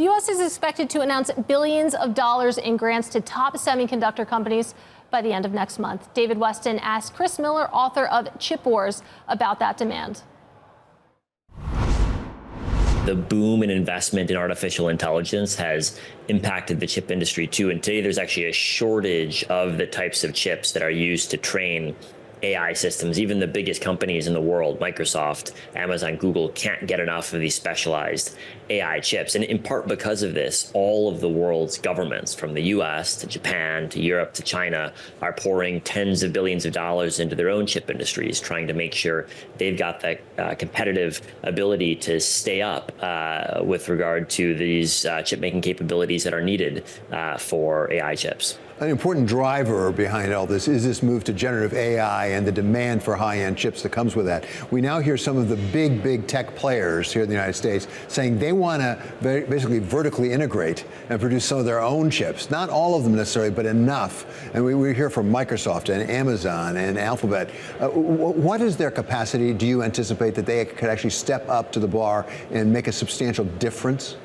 The U.S. is expected to announce billions of dollars in grants to top semiconductor companies by the end of next month. David Westin asked Chris Miller, author of Chip Wars, about that demand. The boom in investment in artificial intelligence has impacted the chip industry too. And today there's actually a shortage of the types of chips that are used to train AI systems. Even the biggest companies in the world, Microsoft, Amazon, Google, can't get enough of these specialized AI chips. And in part because of this, all of the world's governments, from the US to Japan to Europe to China, are pouring tens of billions of dollars into their own chip industries, trying to make sure they've got the competitive ability to stay up with regard to these chip making capabilities that are needed for AI chips. An important driver behind all this is this move to generative AI and the demand for high-end chips that comes with that. We now hear some of the big tech players here in the United States saying they want to basically vertically integrate and produce some of their own chips. Not all of them necessarily, but enough. And we hear from Microsoft and Amazon and Alphabet. What is their capacity? Do you anticipate that they could actually step up to the bar and make a substantial difference?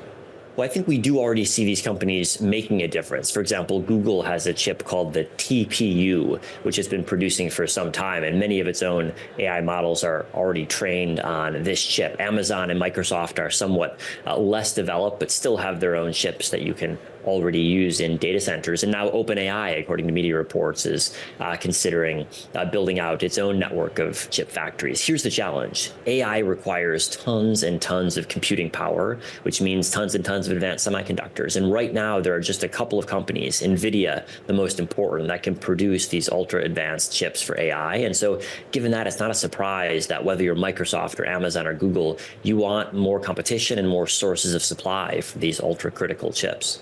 Well, I think we do already see these companies making a difference. For example, Google has a chip called the TPU, which has been producing for some time, and many of its own AI models are already trained on this chip. Amazon and Microsoft are somewhat less developed, but still have their own chips that you can already use in data centers. And now OpenAI, according to media reports, is considering building out its own network of chip factories. Here's the challenge. AI requires tons and tons of computing power, which means tons and tons of advanced semiconductors. And right now, there are just a couple of companies, NVIDIA, the most important, that can produce these ultra advanced chips for AI. And so given that, it's not a surprise that whether you're Microsoft or Amazon or Google, you want more competition and more sources of supply for these ultra critical chips.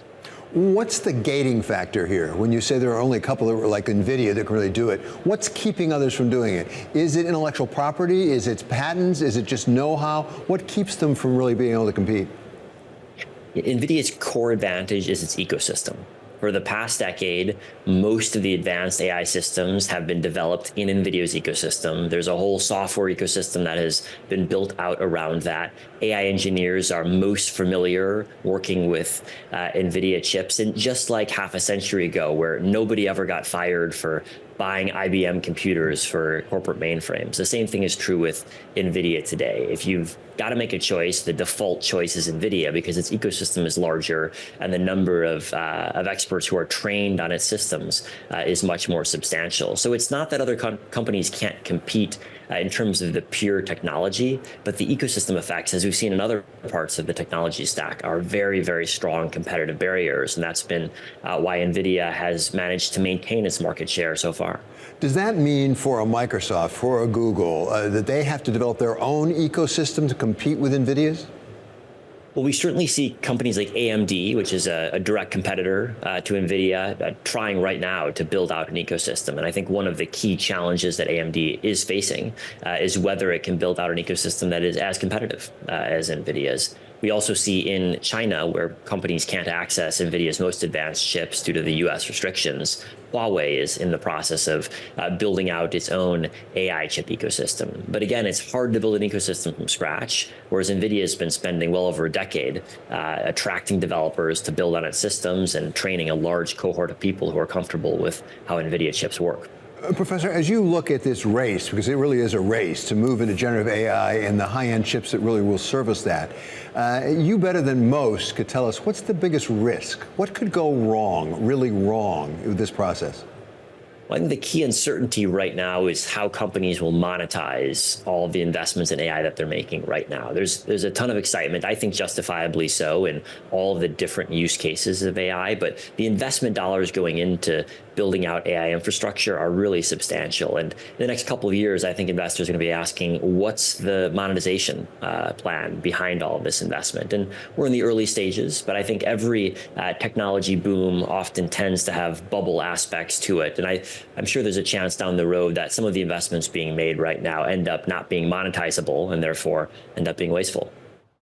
What's the gating factor here? When you say there are only a couple of, like NVIDIA, that can really do it, what's keeping others from doing it? Is it intellectual property? Is it patents? Is it just know-how? What keeps them from really being able to compete? NVIDIA's core advantage is its ecosystem. For the past decade, most of the advanced AI systems have been developed in NVIDIA's ecosystem. There's a whole software ecosystem that has been built out around that. AI engineers are most familiar working with NVIDIA chips. And just like half a century ago, where nobody ever got fired for buying IBM computers for corporate mainframes, the same thing is true with NVIDIA today. If you've got to make a choice, the default choice is NVIDIA because its ecosystem is larger and the number of experts who are trained on its systems is much more substantial. So it's not that other companies can't compete in terms of the pure technology, but the ecosystem effects, as we've seen in other parts of the technology stack, are very strong competitive barriers. And that's been why NVIDIA has managed to maintain its market share so far. Does that mean for a Microsoft, for a Google, that they have to develop their own ecosystem to compete with NVIDIA's? Well, we certainly see companies like AMD, which is a direct competitor to NVIDIA, trying right now to build out an ecosystem. And I think one of the key challenges that AMD is facing is whether it can build out an ecosystem that is as competitive as NVIDIA's. We also see in China, where companies can't access NVIDIA's most advanced chips due to the US restrictions, Huawei is in the process of building out its own AI chip ecosystem. But again, it's hard to build an ecosystem from scratch, whereas NVIDIA has been spending well over a decade attracting developers to build on its systems and training a large cohort of people who are comfortable with how NVIDIA chips work. Professor, as you look at this race, because it really is a race to move into generative AI and the high-end chips that really will service that, you better than most could tell us what's the biggest risk? What could go wrong, really wrong, with this process? Well, I think the key uncertainty right now is how companies will monetize all of the investments in AI that they're making right now. There's a ton of excitement, I think justifiably so, in all of the different use cases of AI, but the investment dollars going into building out AI infrastructure are really substantial. And in the next couple of years, I think investors are going to be asking, what's the monetization plan behind all of this investment? And we're in the early stages, but I think every technology boom often tends to have bubble aspects to it. And I'm sure there's a chance down the road that some of the investments being made right now end up not being monetizable and therefore end up being wasteful.